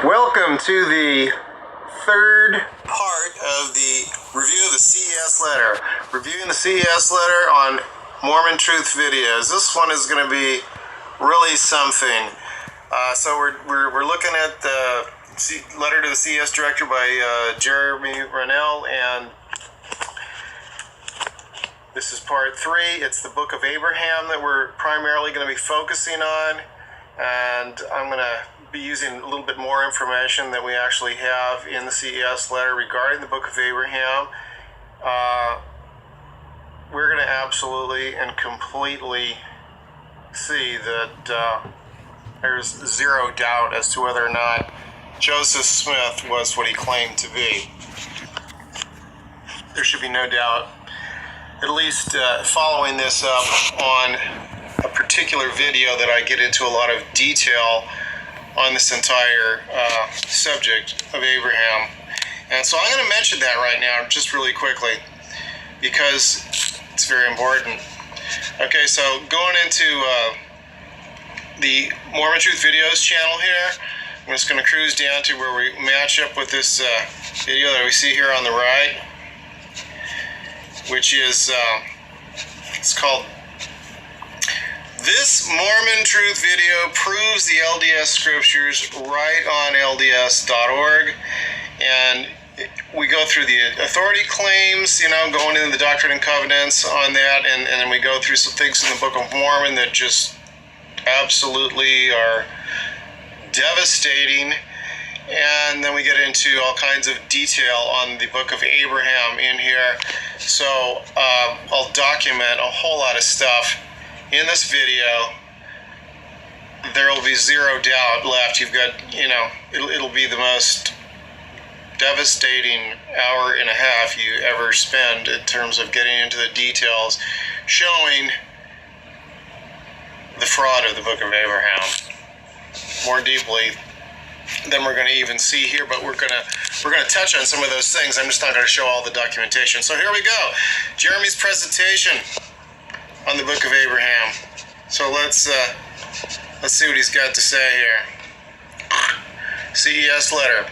Welcome to the third part of the review of the CES letter. Reviewing the CES letter on Mormon Truth videos. This one is going to be really something. So we're looking at the letter to the CES director by Jeremy Rennell, and this is part 3. It's the Book of Abraham that we're primarily going to be focusing on, and I'm going to be using a little bit more information that we actually have in the CES letter regarding the Book of Abraham. We're going to absolutely and completely see that there's zero doubt as to whether or not Joseph Smith was what he claimed to be. There should be no doubt, at least following this up on a particular video that I get into a lot of detail on this entire subject of Abraham. And so I'm going to mention that right now just really quickly because it's very important. Okay, so going into the Mormon Truth Videos channel here, I'm just going to cruise down to where we match up with this video that we see here on the right, which is, it's called "This Mormon Truth Video Proves the LDS Scriptures" right on LDS.org. And we go through the authority claims, going into the Doctrine and Covenants on that, and then we go through some things in the Book of Mormon that just absolutely are devastating. And then we get into all kinds of detail on the Book of Abraham in here. So I'll document a whole lot of stuff in this video. There will be zero doubt left. You've got, it'll be the most devastating hour and a half you ever spend in terms of getting into the details, showing the fraud of the Book of Abraham more deeply than we're going to even see here. But we're going to touch on some of those things. I'm just not going to show all the documentation. So here we go. Jeremy's presentation on the Book of Abraham. So let's see what he's got to say here. CES letter.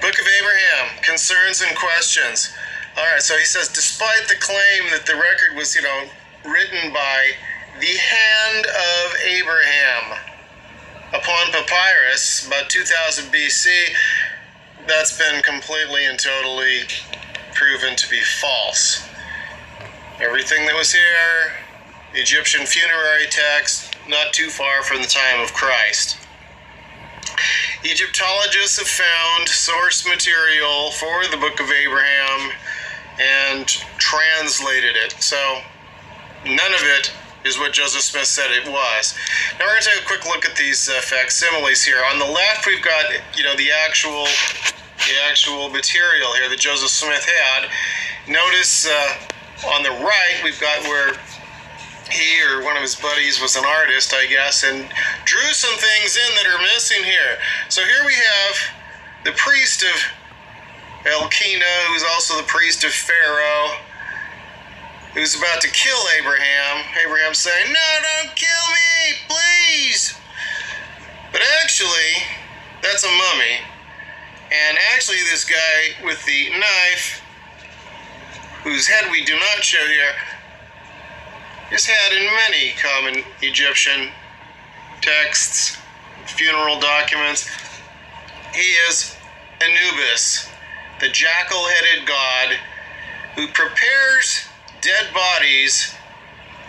Book of Abraham, concerns and questions. All right, so he says, despite the claim that the record was, written by the hand of Abraham upon papyrus about 2000 BC, that's been completely and totally proven to be false. Everything that was here, the Egyptian funerary text, not too far from the time of Christ. Egyptologists have found source material for the Book of Abraham and translated it. So none of it is what Joseph Smith said it was. Now we're going to take a quick look at these facsimiles here. On the left, we've got the actual material here that Joseph Smith had. Notice on the right, we've got where he or one of his buddies was an artist, I guess, and drew some things in that are missing here. So here we have the priest of Elkanah, who's also the priest of Pharaoh, who's about to kill Abraham. Abraham's saying, "No, don't kill me, please." But actually, that's a mummy. And actually, this guy with the knife, whose head we do not show here, is had in many common Egyptian texts, funeral documents. He is Anubis, the jackal-headed god who prepares dead bodies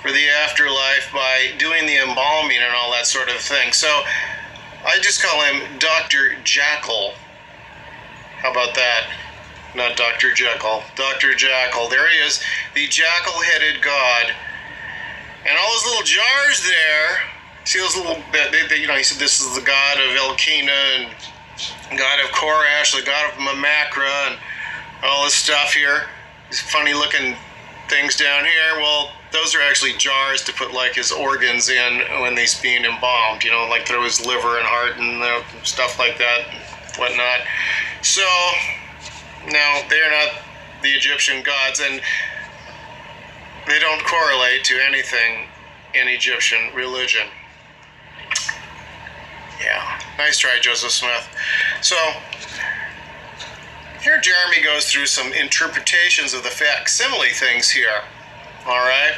for the afterlife by doing the embalming and all that sort of thing. So I just call him Dr. Jackal. How about that? Not Dr. Jekyll. Dr. Jackal. There he is, the jackal-headed god. And all those little jars there, see those little, he said this is the god of Elkanah and god of Korash, the god of Mamakra, and all this stuff here. These funny looking things down here. Well, those are actually jars to put like his organs in when he's being embalmed, like throw his liver and heart and stuff like that, whatnot. So, now they're not the Egyptian gods, and they don't correlate to anything in Egyptian religion. Yeah, nice try, Joseph Smith. So, here Jeremy goes through some interpretations of the facsimile things here. Alright?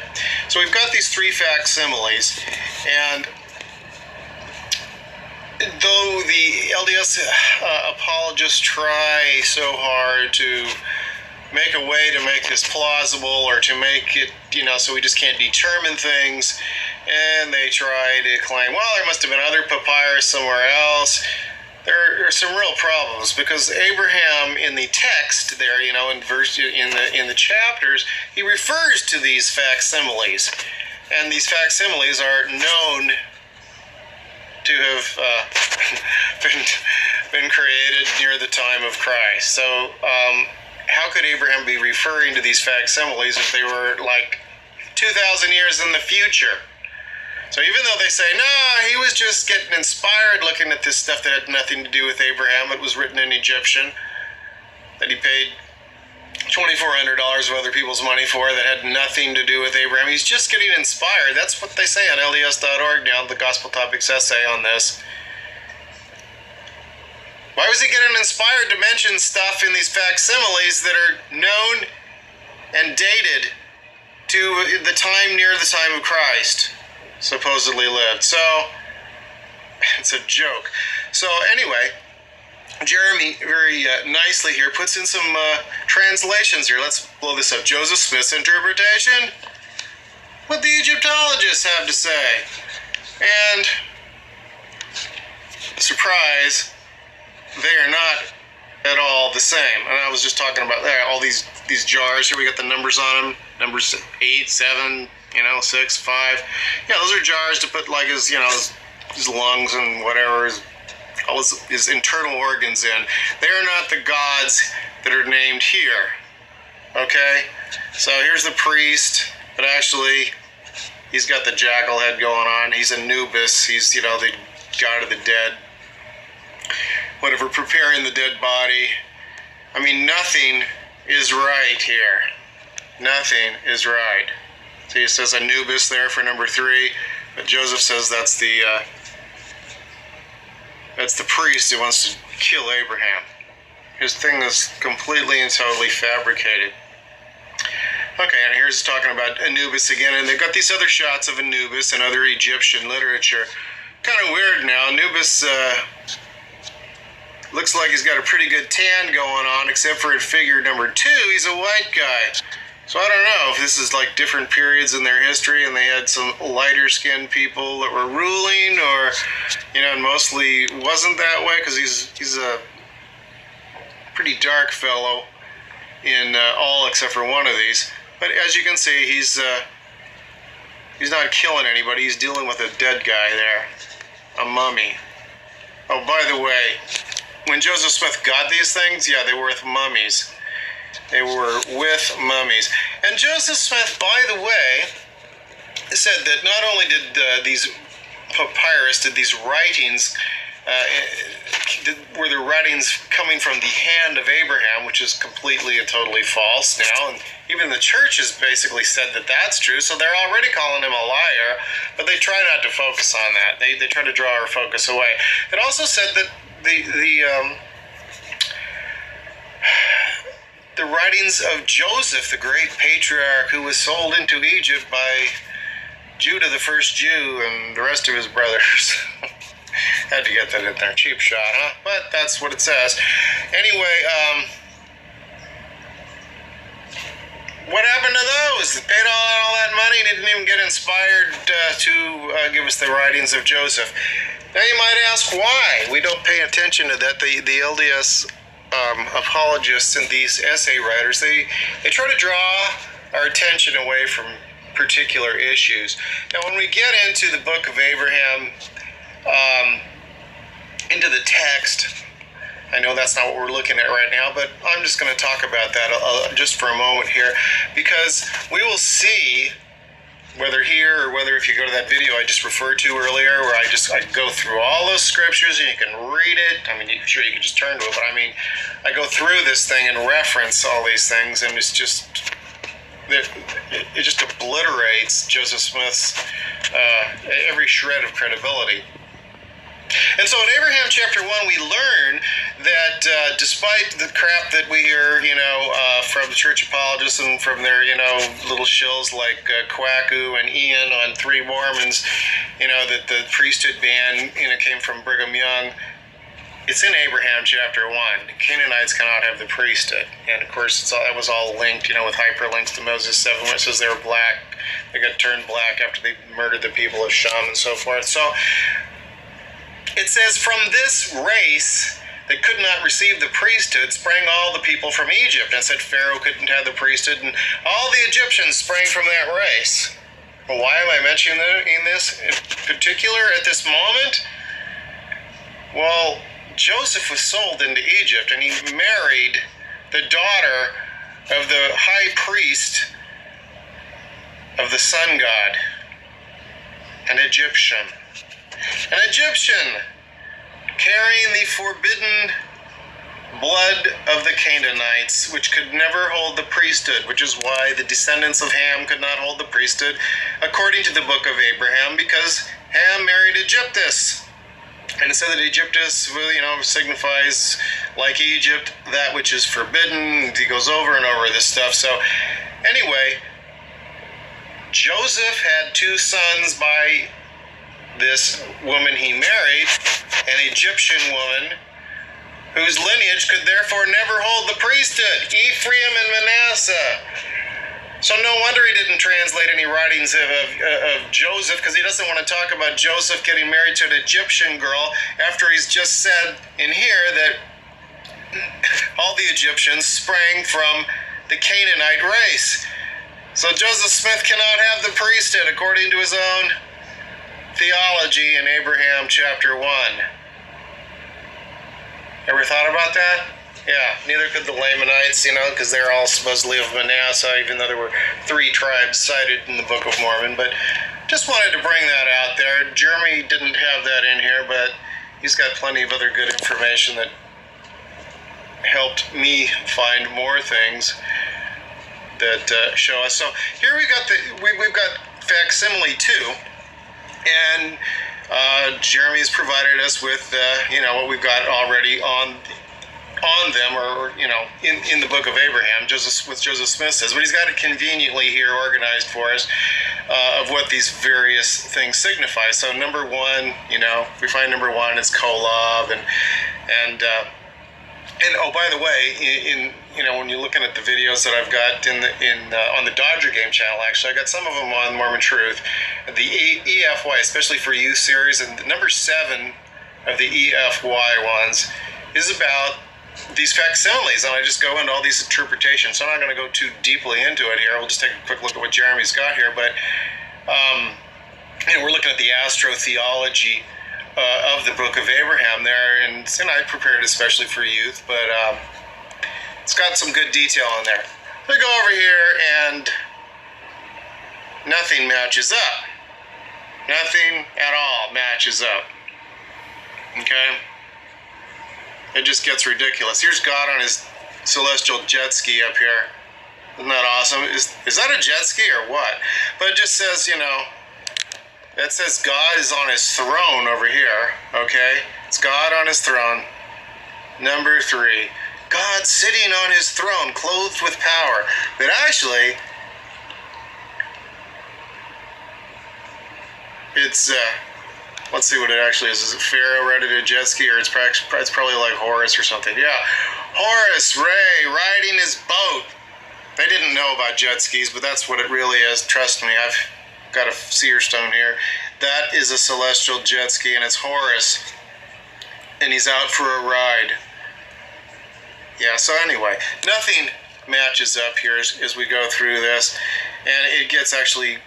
So we've got these three facsimiles, and though the LDS apologists try so hard to make a way to make this plausible, or to make it, so we just can't determine things, and they try to claim, well, there must have been other papyrus somewhere else. There are some real problems, because Abraham in the text there, in the chapters, he refers to these facsimiles, and these facsimiles are known to have been created near the time of Christ. So how could Abraham be referring to these facsimiles if they were like 2,000 years in the future? So even though they say, no, he was just getting inspired looking at this stuff that had nothing to do with Abraham, it was written in Egyptian, that he paid $2,400 of other people's money for, that had nothing to do with Abraham. He's just getting inspired. That's what they say on LDS.org now, the Gospel Topics essay on this. Why was he getting inspired to mention stuff in these facsimiles that are known and dated to the time near the time of Christ supposedly lived? So, it's a joke. So anyway, Jeremy very nicely here puts in some translations here. Let's blow this up. Joseph Smith's interpretation, what the Egyptologists have to say. And, surprise, they are not at all the same. And I was just talking about all these jars. Here we got the numbers on them. Numbers 8, 7, 6, 5. Yeah, those are jars to put like his lungs and whatever, all his internal organs in. They are not the gods that are named here. Okay? So here's the priest, but actually he's got the jackal head going on. He's Anubis. He's, the god of the dead. Whatever, preparing the dead body. I mean, nothing is right here. Nothing is right. See, it says Anubis there for number 3, but Joseph says that's the priest who wants to kill Abraham. His thing is completely and totally fabricated. Okay, and here's talking about Anubis again, and they've got these other shots of Anubis and other Egyptian literature. Kind of weird now. Anubis looks like he's got a pretty good tan going on, except for in figure number 2, he's a white guy. So I don't know if this is like different periods in their history, and they had some lighter skinned people that were ruling, or, and mostly wasn't that way, because he's a pretty dark fellow in all except for one of these. But as you can see, he's not killing anybody. He's dealing with a dead guy there, a mummy. Oh, by the way, when Joseph Smith got these things, yeah, they were with mummies. They were with mummies. And Joseph Smith, by the way, said that not only did these papyrus, did these writings, were the writings coming from the hand of Abraham, which is completely and totally false now, and even the church has basically said that that's true, so they're already calling him a liar, but they try not to focus on that. They try to draw our focus away. It also said that the writings of Joseph, the great patriarch who was sold into Egypt by Judah, the first Jew, and the rest of his brothers. Had to get that in there. Cheap shot, huh? But that's what it says. Anyway, what happened to those? They paid all that money and didn't even get inspired to give us the writings of Joseph. Now you might ask why. We don't pay attention to that. The LDS apologists and these essay writers, they try to draw our attention away from particular issues. Now when we get into the Book of Abraham, into the text, I know that's not what we're looking at right now, but I'm just going to talk about that just for a moment here, because we will see whether here or whether if you go to that video I just referred to earlier, where I go through all those scriptures and you can read it. I mean, sure, you can just turn to it, but I mean, I go through this thing and reference all these things, and it just obliterates Joseph Smith's every shred of credibility. And so in Abraham chapter 1, we learn that despite the crap that we hear, from the church apologists and from their, little shills like Kwaku and Ian on Three Mormons, that the priesthood ban, came from Brigham Young, it's in Abraham chapter 1. The Canaanites cannot have the priesthood. And of course, that was all linked, with hyperlinks to Moses 7, which says they were black. They got turned black after they murdered the people of Sham and so forth. So it says, from this race that could not receive the priesthood sprang all the people from Egypt. And said Pharaoh couldn't have the priesthood, and all the Egyptians sprang from that race. Well, why am I mentioning this in particular at this moment? Well, Joseph was sold into Egypt, and he married the daughter of the high priest of the sun god, an Egyptian. An Egyptian carrying the forbidden blood of the Canaanites, which could never hold the priesthood, which is why the descendants of Ham could not hold the priesthood, according to the book of Abraham, because Ham married Egyptus. And it said that Egyptus, signifies, like Egypt, that which is forbidden. He goes over and over this stuff. So, anyway, Joseph had 2 sons by this woman he married, an Egyptian woman, whose lineage could therefore never hold the priesthood, Ephraim and Manasseh. So no wonder he didn't translate any writings of Joseph, because he doesn't want to talk about Joseph getting married to an Egyptian girl after he's just said in here that all the Egyptians sprang from the Canaanite race. So Joseph Smith cannot have the priesthood according to his own theology in Abraham chapter 1. Ever thought about that? Yeah, neither could the Lamanites, because they're all supposedly of Manasseh, even though there were 3 tribes cited in the Book of Mormon. But just wanted to bring that out there. Jeremy didn't have that in here, but he's got plenty of other good information that helped me find more things that show us. So here we've got facsimile 2, and Jeremy's provided us with what we've got already on them, or in the book of Abraham, Joseph Smith says, but he's got it conveniently here organized for us of what these various things signify. So number 1, we find number 1, it's Kolob, and oh, by the way, when you're looking at the videos that I've got on the Dodger Game channel, actually, I got some of them on Mormon Truth, the EFY, especially for youth series, and number 7 of the EFY ones is about these facsimiles, and I just go into all these interpretations. So I'm not going to go too deeply into it here. We'll just take a quick look at what Jeremy's got here. But we're looking at the astrotheology of the Book of Abraham there, and I prepared it especially for youth, but it's got some good detail in there. We go over here, and nothing matches up. Nothing at all matches up. Okay? It just gets ridiculous. Here's God on his celestial jet ski up here. Isn't that awesome? Is that a jet ski or what? But it just says, that says God is on his throne over here, okay? It's God on his throne. Number 3, God sitting on his throne, clothed with power. But actually, it's, let's see what it actually is. Is it Pharaoh riding a jet ski, or it's probably like Horus or something? Yeah, Horus Ray riding his boat. They didn't know about jet skis, but that's what it really is. Trust me, I've got a seer stone here. That is a celestial jet ski, and it's Horus, and he's out for a ride. Yeah, so anyway, nothing matches up here as we go through this, and it gets actually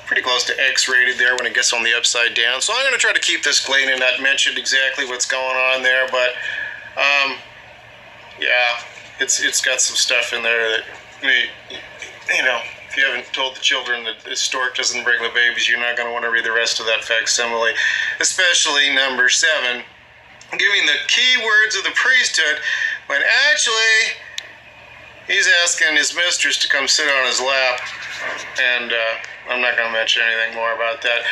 pretty close to X-rated there when it gets on the upside down. So I'm going to try to keep this clean and not mention exactly what's going on there, but yeah, it's got some stuff in there that, if you haven't told the children that the stork doesn't bring the babies, you're not going to want to read the rest of that facsimile, especially number 7, giving the key words of the priesthood, when actually he's asking his mistress to come sit on his lap, and I'm not going to mention anything more about that.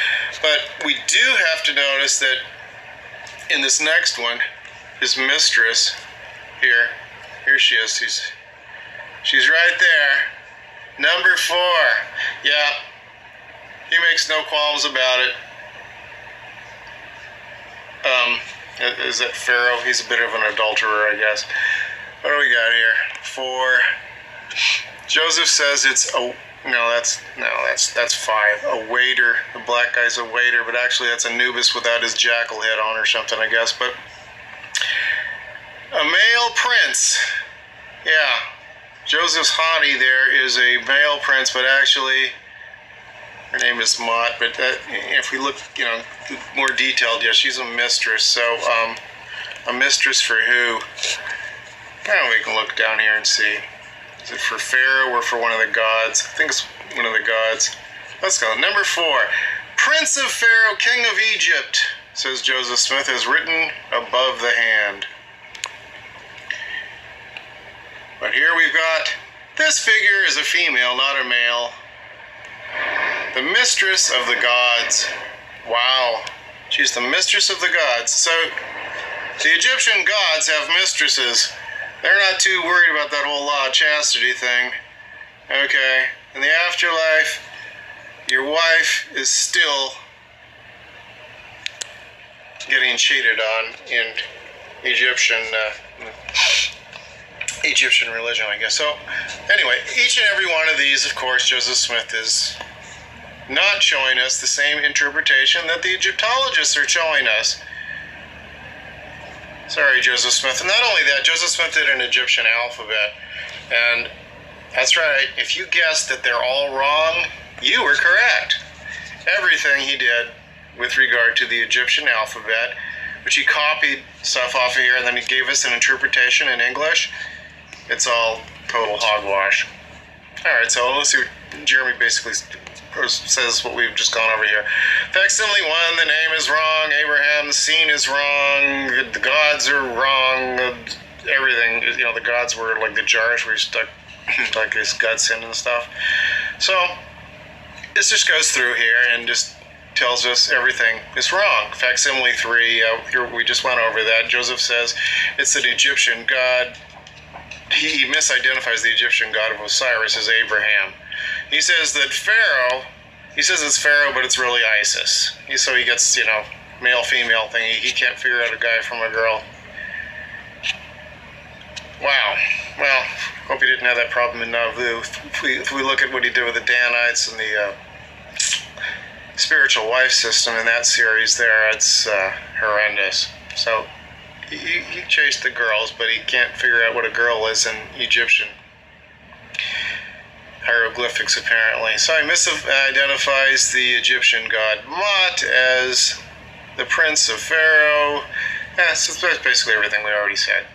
But we do have to notice that in this next one, his mistress, here she is, she's right there, number 4. Yeah, he makes no qualms about it. Is that Pharaoh? He's a bit of an adulterer, I guess. What do we got here? 4. Joseph says it's that's 5. A waiter. The black guy's a waiter, but actually that's Anubis without his jackal head on or something, I guess. But a male prince. Yeah, Joseph's hottie there is a male prince, but actually her name is Mott. But if we look, more detailed, yeah, she's a mistress. So a mistress for who? We can look down here and see. Is it for Pharaoh or for one of the gods? I think it's one of the gods. Let's go. Number 4. Prince of Pharaoh, King of Egypt, says Joseph Smith, is written above the hand. But here we've got, this figure is a female, not a male. The mistress of the gods. Wow. She's the mistress of the gods. So the Egyptian gods have mistresses. They're not too worried about that whole law of chastity thing. Okay, in the afterlife, your wife is still getting cheated on in Egyptian religion, I guess. So, anyway, each and every one of these, of course, Joseph Smith is not showing us the same interpretation that the Egyptologists are showing us. Sorry, Joseph Smith. And not only that, Joseph Smith did an Egyptian alphabet. And that's right, if you guessed that they're all wrong, you were correct. Everything he did with regard to the Egyptian alphabet, which he copied stuff off of here and then he gave us an interpretation in English, it's all total hogwash. Alright, so let's see what Jeremy basically says, what we've just gone over here. Facsimile 1, the name is wrong. Abraham, the scene is wrong. The gods are wrong. Everything, the gods were like the jars where he stuck like his guts in and stuff. So this just goes through here and just tells us everything is wrong. Facsimile 3, here we just went over that. Joseph says it's an Egyptian god. He misidentifies the Egyptian god of Osiris as Abraham. He says that Pharaoh, he says it's Pharaoh, but it's really Isis. So he gets, male-female thing. He can't figure out a guy from a girl. Wow. Well, hope he didn't have that problem in Nauvoo. If we look at what he did with the Danites and the spiritual wife system in that series there, it's horrendous. So he chased the girls, but he can't figure out what a girl is in Egyptian hieroglyphics, apparently. So he misidentifies the Egyptian god Mott as the prince of Pharaoh. So that's basically everything we already said.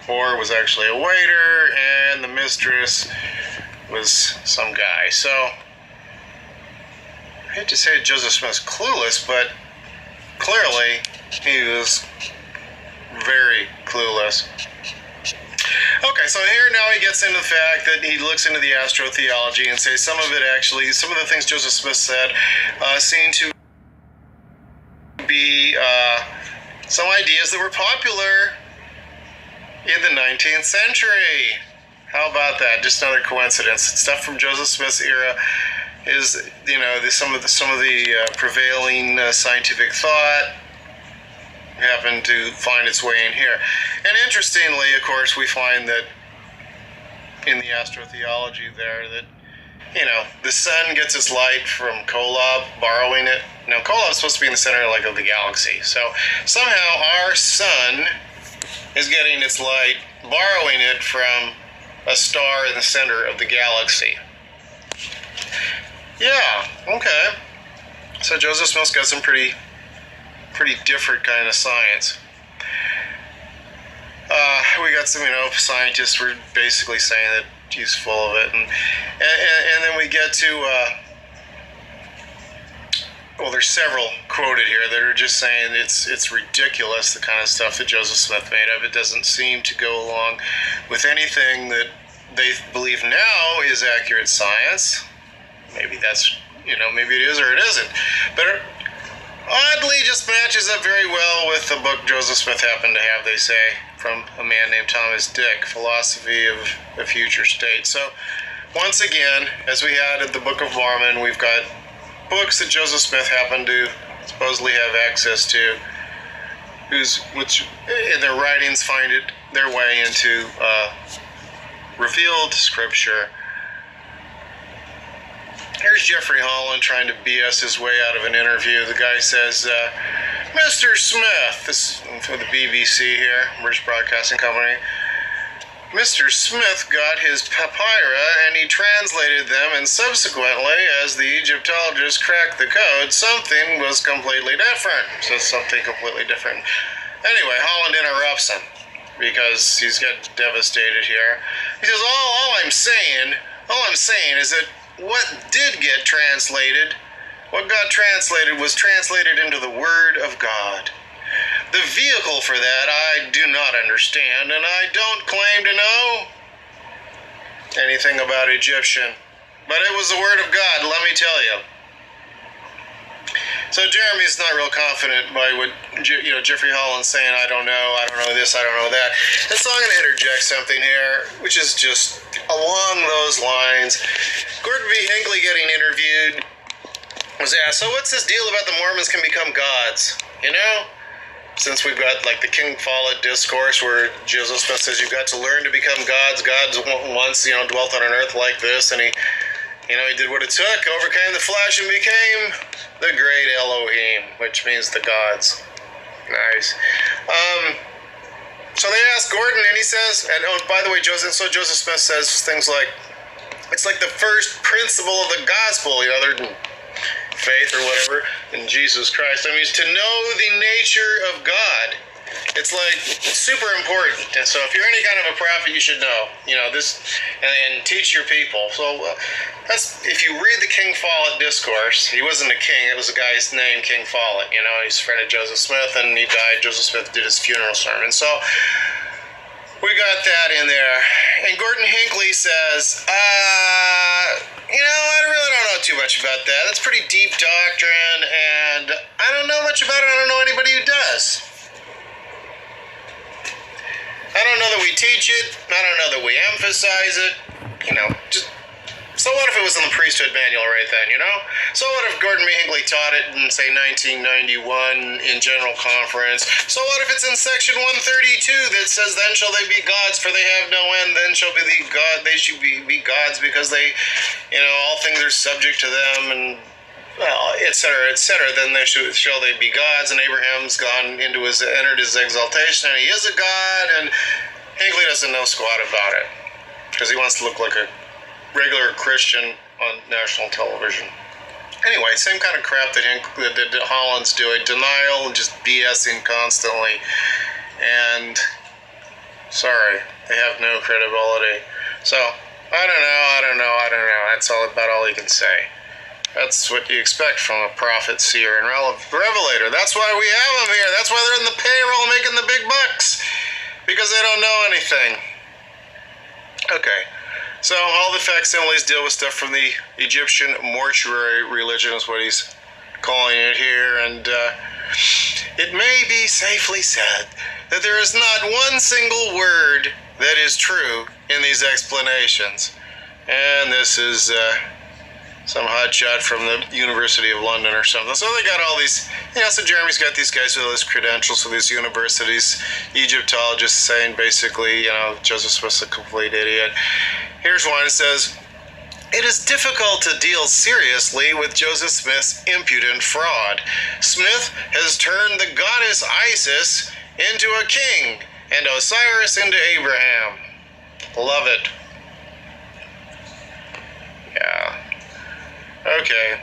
Or was actually a waiter, and the mistress was some guy. So I hate to say Joseph Smith's clueless, but clearly he was very clueless. Okay, so here now he gets into the fact that he looks into the astrotheology and says some of the things Joseph Smith said seem to be some ideas that were popular in the 19th century. How about that? Just another coincidence. Stuff from Joseph Smith's era is, some of the prevailing scientific thought happened to find its way in here. And interestingly, of course, we find that in the astrotheology there that, the sun gets its light from Kolob, borrowing it. Now, Kolob's supposed to be in the center of the galaxy. So somehow our sun is getting its light, borrowing it from a star in the center of the galaxy. Yeah, okay. So Joseph Smith's got some pretty different kind of science. We got some, scientists were basically saying that he's full of it, and then we get to, there's several quoted here that are just saying it's ridiculous, the kind of stuff that Joseph Smith made up. It doesn't seem to go along with anything that they believe now is accurate science. Maybe that's, maybe it is or it isn't. But oddly just matches up very well with the book Joseph Smith happened to have, they say, from a man named Thomas Dick, Philosophy of the Future State. So once again, as we had in the Book of Mormon, we've got books that Joseph Smith happened to supposedly have access to, which in their writings find their way into revealed scripture. Here's Jeffrey Holland trying to BS his way out of an interview. The guy says, Mr. Smith, this is for the BBC here, British Broadcasting Company, Mr. Smith got his papyri and he translated them, and subsequently, as the Egyptologists cracked the code, something was completely different. So something completely different. Anyway, Holland interrupts him because he's getting devastated here. He says, all I'm saying is that what did get translated, what got translated was translated into the Word of God. The vehicle for that I do not understand, and I don't claim to know anything about Egyptian. But it was the Word of God, let me tell you. So Jeremy's not real confident by what Jeffrey Holland's saying, I don't know this, I don't know that. And so I'm going to interject something here, which is just along those lines. Gordon V. Hinckley getting interviewed was asked, so what's this deal about the Mormons can become gods? Since we've got like the King Follett discourse where Joseph Smith says you've got to learn to become gods. God once, dwelt on an earth like this, and he did what it took, overcame the flesh, and became the great Elohim, which means the gods. Nice. So they asked Gordon, and he says, and by the way, Joseph Smith says things like, it's like the first principle of the gospel, other than faith or whatever, in Jesus Christ. It's to know the nature of God. It's super important. And so if you're any kind of a prophet, you should know, this, and teach your people. So that's, if you read the King Follett discourse, he wasn't a king, it was a guy's name, King Follett. He's a friend of Joseph Smith, and he died. Joseph Smith did his funeral sermon. So we got that in there. And Gordon Hinckley says, I really don't know too much about that. That's pretty deep doctrine, and I don't know much about it. I don't know anybody who does. I don't know that we teach it. I don't know that we emphasize it. So what if it was in the priesthood manual right then, So what if Gordon B. Hinckley taught it in, say, 1991 in General Conference? So what if it's in section 132 that says, then shall they be gods, for they have no end, then shall be the God, they should be gods because they, all things are subject to them, and, et cetera, then shall they be gods, and Abraham's entered his exaltation, and he is a god, and Hinckley doesn't know squat about it, because he wants to look like a regular Christian on national television. Anyway, same kind of crap that Holland's doing. Denial and just BSing constantly. And sorry, they have no credibility. So, I don't know. That's about all you can say. That's what you expect from a prophet, seer, and revelator. That's why we have them here. That's why they're in the payroll making the big bucks. Because they don't know anything. Okay. So all the facsimiles deal with stuff from the Egyptian mortuary religion is what he's calling it here, and it may be safely said that there is not one single word that is true in these explanations. And this is some hotshot from the University of London or something. So they got all these, so Jeremy's got these guys with all these credentials for these universities, Egyptologists saying basically, Joseph Smith's a complete idiot. Here's one that says, it is difficult to deal seriously with Joseph Smith's impudent fraud. Smith has turned the goddess Isis into a king and Osiris into Abraham. Love it. Yeah. Okay.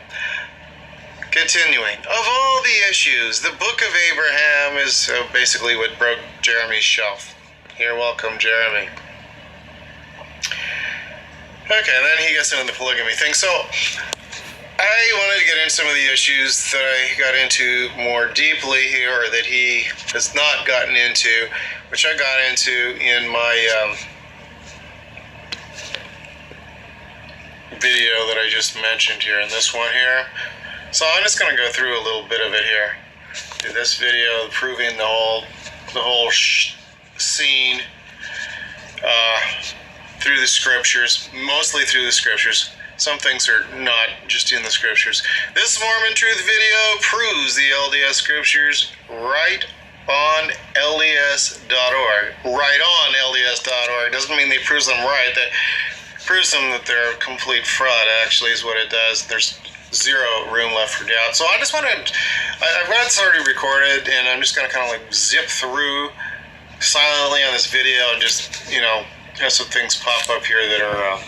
Continuing. Of all the issues, the Book of Abraham is basically what broke Jeremy's shelf. You're welcome, Jeremy. Okay, and then he gets into the polygamy thing. So, I wanted to get into some of the issues that I got into more deeply here, or that he has not gotten into, which I got into in my video that I just mentioned here, in this one here. So I'm just going to go through a little bit of it here. Do this video proving the whole scene through the scriptures, mostly through the scriptures. Some things are not just in the scriptures. This Mormon Truth video proves the LDS scriptures right on LDS.org. Right on LDS.org. Doesn't mean they proves them right. That proves them that they're a complete fraud, actually, is what it does. There's zero room left for doubt. So I just want to, I've got it already recorded, and I'm just going to kind of like zip through silently on this video and just, you know, have some things pop up here that are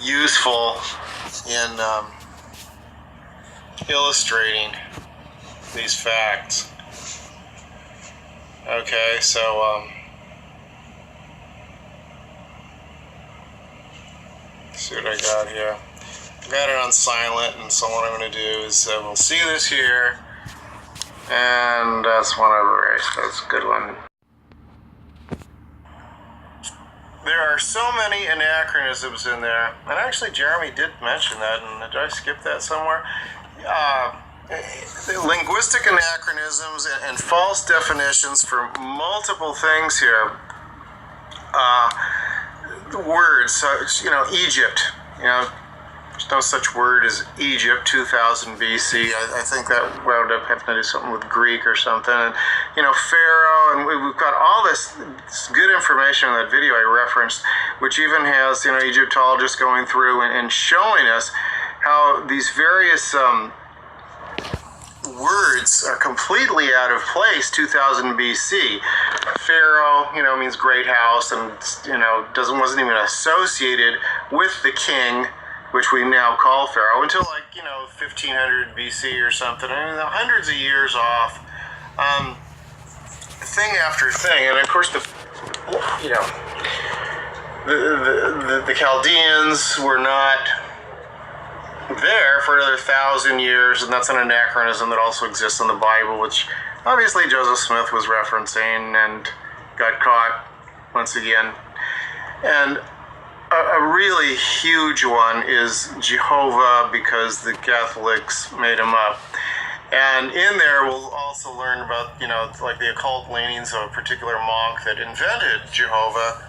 useful in illustrating these facts. Okay, so let's see what I got here. I've got it on silent, and so what I'm going to do is we'll see this here, and that's one I've erased. That's a good one. There are so many anachronisms in there, and actually Jeremy did mention that, and did I skip that somewhere? Linguistic anachronisms and false definitions for multiple things here. Words, you know, Egypt, you know, there's no such word as Egypt, 2000 BC. I think that wound up having to do something with Greek or something. And, you know, Pharaoh, and we've got all this good information in that video I referenced, which even has, you know, Egyptologists going through and showing us how these various words are completely out of place 2000 BC. Pharaoh, you know, means great house, and, you know, wasn't even associated with the king, which we now call Pharaoh, until like, you know, 1500 BC or something. I mean, hundreds of years off. Thing after thing, and of course the Chaldeans were not there for another 1,000 years, and that's an anachronism that also exists in the Bible, which obviously Joseph Smith was referencing and got caught once again. And a really huge one is Jehovah, because the Catholics made him up. And in there we'll also learn about, you know, like the occult leanings of a particular monk that invented Jehovah.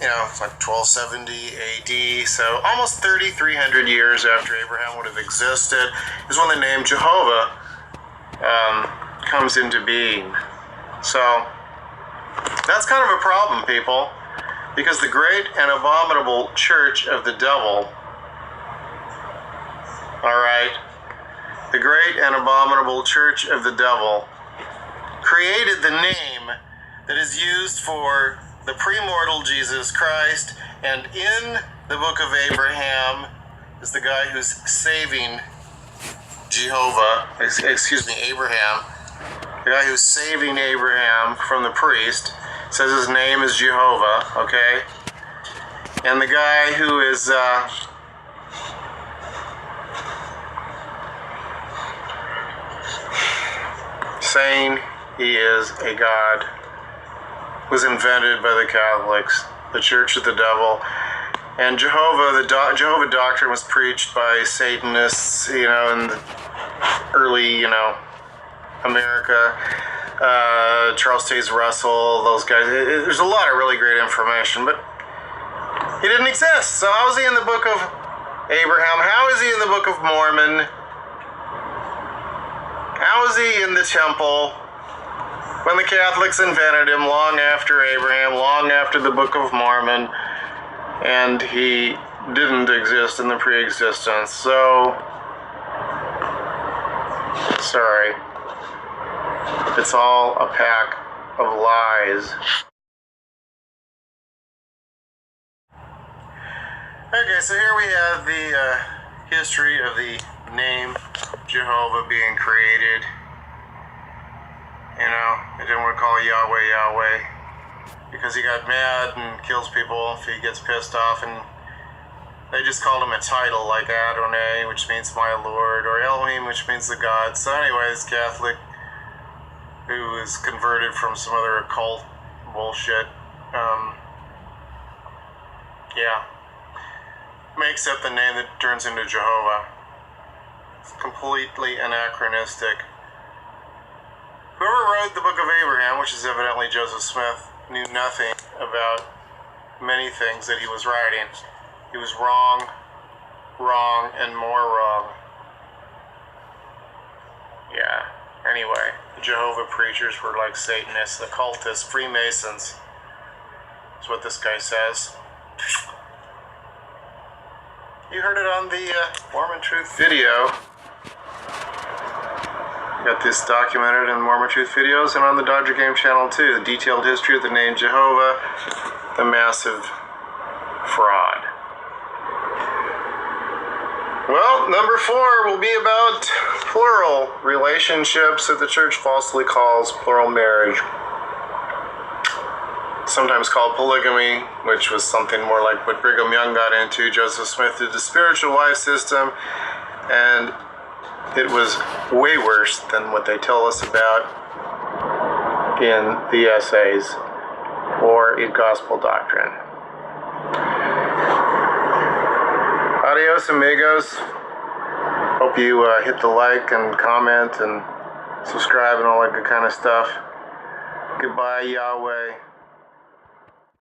You know, it's like 1270 AD, so almost 3,300 years after Abraham would have existed is when the name Jehovah comes into being. So that's kind of a problem, people, because the great and abominable church of the devil, all right, the great and abominable church of the devil created the name that is used for the premortal Jesus Christ, and in the book of Abraham is the guy who's saving Abraham. The guy who's saving Abraham from the priest says his name is Jehovah, okay? And the guy who is saying he is a god was invented by the Catholics, the Church of the Devil. And Jehovah, Jehovah doctrine was preached by Satanists, you know, in the early, you know, America. Charles Taze Russell, those guys. There's a lot of really great information, but he didn't exist. So how is he in the book of Abraham? How is he in the Book of Mormon? How is he in the temple when the Catholics invented him long after Abraham, long after the Book of Mormon, and he didn't exist in the pre-existence? So, sorry. It's all a pack of lies. Okay, so here we have the history of the name Jehovah being created. You know, they didn't want to call Yahweh Yahweh because he got mad and kills people if he gets pissed off, and they just called him a title like Adonai, which means my Lord, or Elohim, which means the God. So anyways, Catholic who was converted from some other occult bullshit. Yeah. makes up the name that turns into Jehovah. It's completely anachronistic. Whoever wrote the Book of Abraham, which is evidently Joseph Smith, knew nothing about many things that he was writing. He was wrong, and more wrong. Yeah, anyway, the Jehovah preachers were like Satanists, occultists, Freemasons. That's what this guy says. You heard it on the Mormon Truth video. Got this documented in Mormon Truth videos and on the Dodger Game channel too. The detailed history of the name Jehovah, the massive fraud. Well, number 4 will be about plural relationships that the church falsely calls plural marriage. Sometimes called polygamy, which was something more like what Brigham Young got into. Joseph Smith did the spiritual wife system, and it was way worse than what they tell us about in the essays or in gospel doctrine. Adios, amigos. Hope you hit the like and comment and subscribe and all that good kind of stuff. Goodbye, Yahweh.